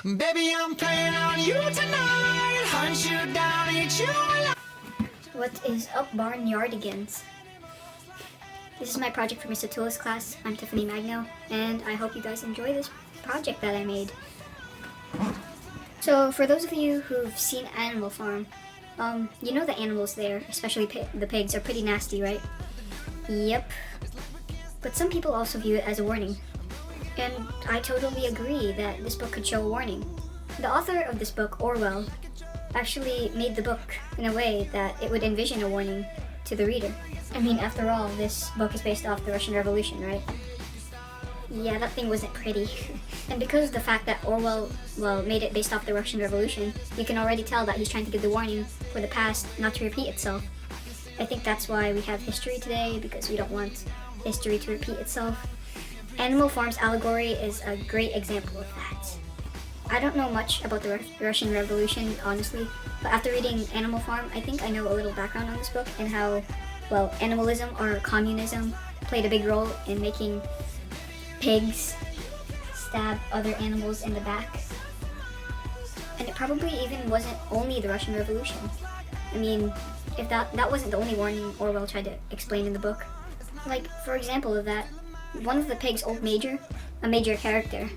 Baby, I'm playing on you tonight. Hunt you down, eat you alive. What is up, Barnyardigans? This is my project for my Sutulah class. I'm Tiffany Magno, and I hope you guys enjoy this project that I made. So, for those of you who've seen Animal Farm, you know the animals there, especially the pigs, are pretty nasty, right? Yep. But some people also view it as a warning. And I totally agree that this book could show a warning. The author of this book, Orwell, actually made the book in a way that it would envision a warning to the reader. I mean, after all, this book is based off the Russian Revolution, right? Yeah, that thing wasn't pretty. And because of the fact that Orwell, made it based off the Russian Revolution, you can already tell that he's trying to give the warning for the past not to repeat itself. I think that's why we have history today, because we don't want history to repeat itself. Animal Farm's allegory is a great example of that. I don't know much about the Russian Revolution, honestly, but after reading Animal Farm, I think I know a little background on this book and how, animalism or communism played a big role in making pigs stab other animals in the back. And it probably even wasn't only the Russian Revolution. I mean, if that wasn't the only warning Orwell tried to explain in the book. Like, for example of that, one of the pigs, Old Major, a major character,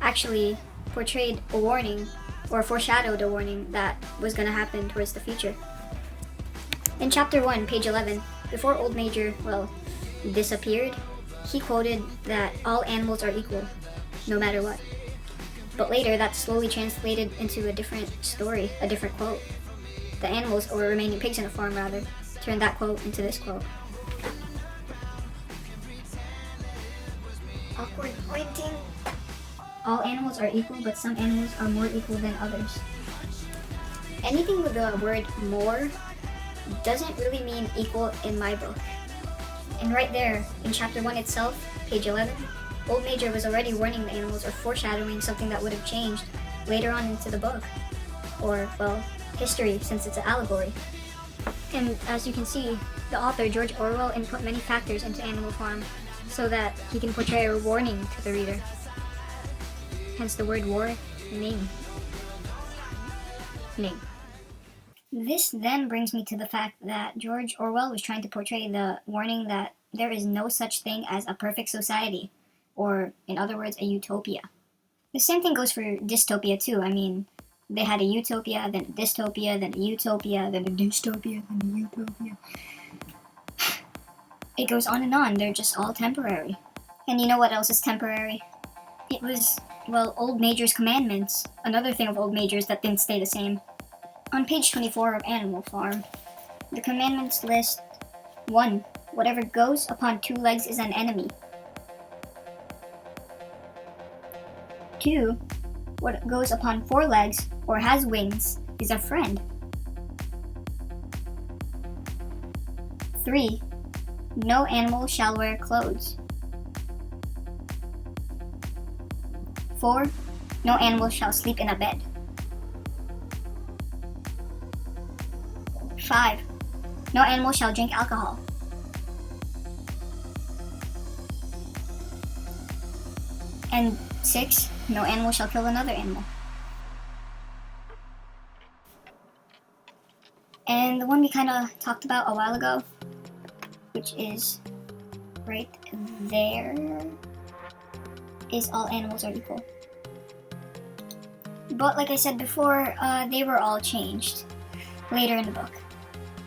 actually portrayed a warning, or foreshadowed a warning that was going to happen towards the future. In chapter 1, page 11, before Old Major, disappeared, he quoted that all animals are equal, no matter what. But later, that slowly translated into a different story, a different quote. The animals, or remaining pigs in the farm rather, turned that quote into this quote. Awkward pointing. All animals are equal, but some animals are more equal than others. Anything with the word more doesn't really mean equal in my book. And right there, in chapter 1 itself, page 11, Old Major was already warning the animals or foreshadowing something that would have changed later on into the book. Or, history, since it's an allegory. And as you can see, the author, George Orwell, input many factors into Animal Farm so that he can portray a warning to the reader. Hence the word war, name. This then brings me to the fact that George Orwell was trying to portray the warning that there is no such thing as a perfect society, or in other words, a utopia. The same thing goes for dystopia too. I mean, they had a utopia, then a dystopia, then a utopia, then a dystopia, then a utopia. It goes on and on, they're just all temporary. And you know what else is temporary? It was, Old Major's commandments, another thing of Old Major's that didn't stay the same. On page 24 of Animal Farm, the commandments list 1. Whatever goes upon 2 legs is an enemy. 2. What goes upon 4 legs or has wings is a friend. 3. No animal shall wear clothes. 4. No animal shall sleep in a bed. 5. No animal shall drink alcohol. 6. No animal shall kill another animal. And the one we kind of talked about a while ago, which is right there, is all animals are equal. But like I said before, they were all changed later in the book.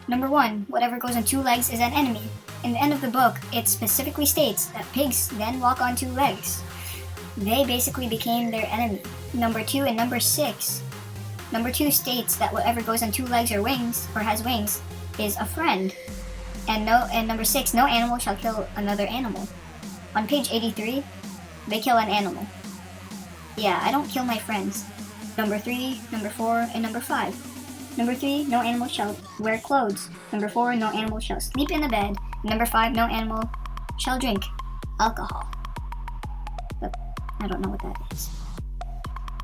Number 1, whatever goes on 2 legs is an enemy. In the end of the book, it specifically states that pigs then walk on 2 legs. They basically became their enemy. Number 2 and number 6. Number 2 states that whatever goes on 2 legs or wings, or has wings, is a friend. And number 6, no animal shall kill another animal. On page 83, they kill an animal. Yeah, I don't kill my friends. Number 3, number 4, and number 5. Number 3, no animal shall wear clothes. Number 4, no animal shall sleep in a bed. Number 5, no animal shall drink alcohol. But I don't know what that is.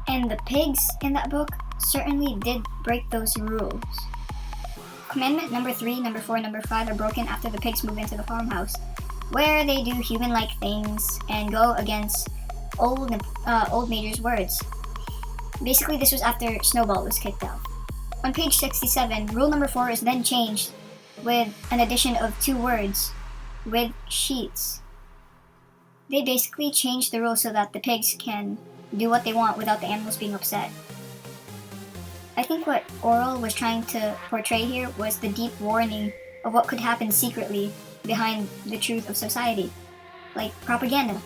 And the pigs in that book certainly did break those rules. Commandment number 3, number 4, number 5 are broken after the pigs move into the farmhouse, where they do human-like things and go against old Major's words. Basically, this was after Snowball was kicked out. On page 67, rule number 4 is then changed with an addition of 2 words with sheets. They basically changed the rule so that the pigs can do what they want without the animals being upset. I think what Orwell was trying to portray here was the deep warning of what could happen secretly behind the truth of society, like propaganda.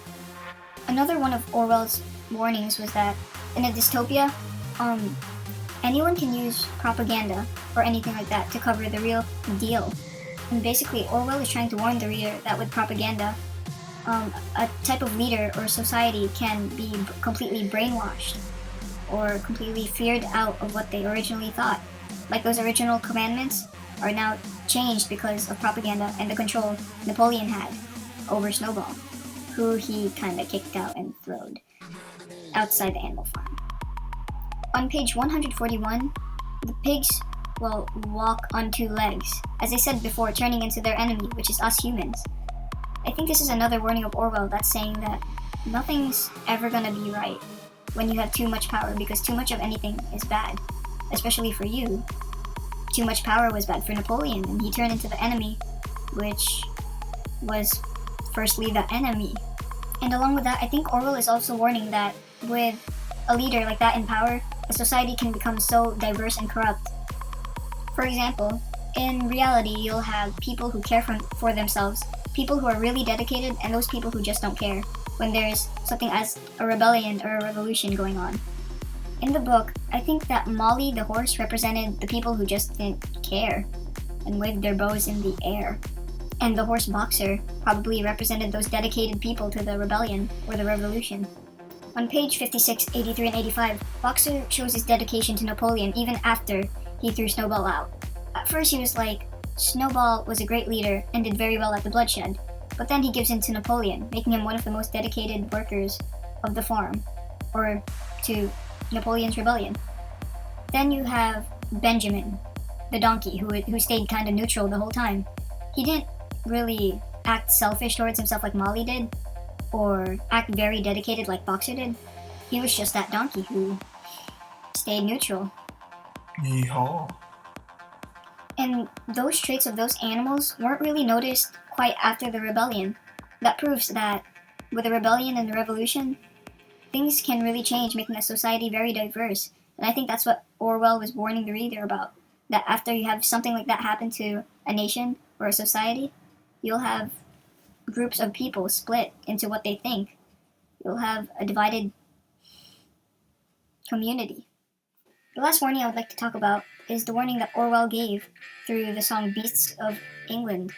Another one of Orwell's warnings was that in a dystopia, anyone can use propaganda or anything like that to cover the real deal. And basically, Orwell is trying to warn the reader that with propaganda, a type of leader or society can be completely brainwashed or completely feared out of what they originally thought. Like those original commandments are now changed because of propaganda and the control Napoleon had over Snowball, who he kinda kicked out and throwed outside the animal farm. On page 141, the pigs will walk on 2 legs, as I said before, turning into their enemy, which is us humans. I think this is another warning of Orwell that's saying that nothing's ever gonna be right when you have too much power, because too much of anything is bad, especially for you. Too much power was bad for Napoleon, and he turned into the enemy, which was firstly the enemy. And along with that, I think Orwell is also warning that with a leader like that in power, a society can become so diverse and corrupt. For example, in reality, you'll have people who care for themselves, people who are really dedicated, and those people who just don't care when there's something as a rebellion or a revolution going on. In the book, I think that Molly the horse represented the people who just didn't care and waved their bows in the air. And the horse Boxer probably represented those dedicated people to the rebellion or the revolution. On page 56, 83, and 85, Boxer shows his dedication to Napoleon even after he threw Snowball out. At first he was like, Snowball was a great leader and did very well at the bloodshed, but then he gives in to Napoleon, making him one of the most dedicated workers of the farm, or to Napoleon's rebellion. Then you have Benjamin, the donkey, who stayed kind of neutral the whole time. He didn't really act selfish towards himself like Molly did, or act very dedicated like Boxer did. He was just that donkey who stayed neutral. Yeehaw. And those traits of those animals weren't really noticed quite after the rebellion. That proves that with the rebellion and the revolution, things can really change, making a society very diverse. And I think that's what Orwell was warning the reader about. That after you have something like that happen to a nation or a society, you'll have groups of people split into what they think. You'll have a divided community. The last warning I would like to talk about is the warning that Orwell gave through the song Beasts of England.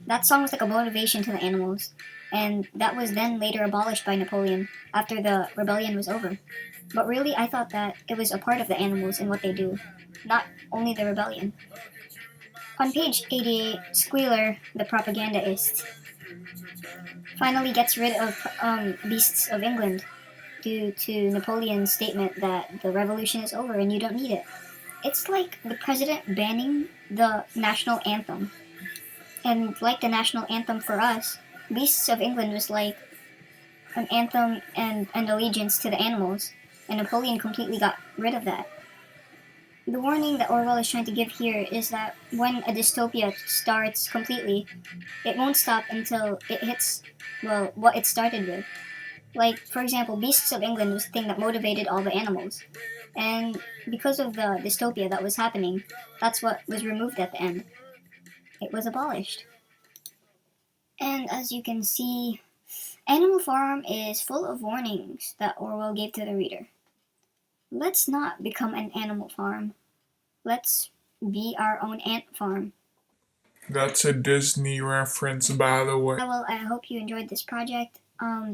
That song was like a motivation to the animals, and that was then later abolished by Napoleon after the rebellion was over. But really, I thought that it was a part of the animals and what they do, not only the rebellion. On page 88, Squealer, the propagandaist, finally gets rid of Beasts of England due to Napoleon's statement that the revolution is over and you don't need it. It's like the president banning the national anthem. And like the national anthem for us, Beasts of England was like an anthem and an allegiance to the animals, and Napoleon completely got rid of that. The warning that Orwell is trying to give here is that when a dystopia starts completely, it won't stop until it hits, well, what it started with. Like, for example, Beasts of England was the thing that motivated all the animals. And because of the dystopia that was happening, that's what was removed at the end. It was abolished. And as you can see, Animal Farm is full of warnings that Orwell gave to the reader. Let's not become an animal farm. Let's be our own ant farm. That's a Disney reference, by the way. Well, I hope you enjoyed this project.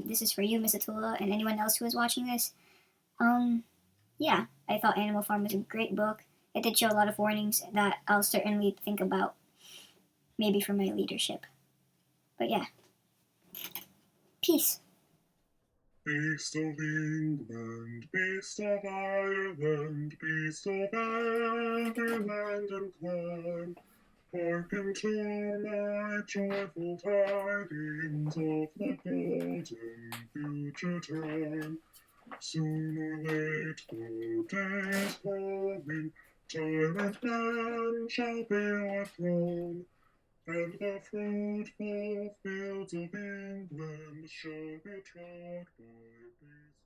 This is for you, Miss Sutulah, and anyone else who is watching this. Yeah, I thought Animal Farm was a great book. It did show a lot of warnings that I'll certainly think about, maybe for my leadership. But yeah. Peace. Beast of England, beast of Ireland, beast of every land and clime, Hearken to my joyful tidings of the golden future time. Soon or late the day is coming, tyrant man shall be overthrown, and the fruitful fields of England shall be trod by beasts.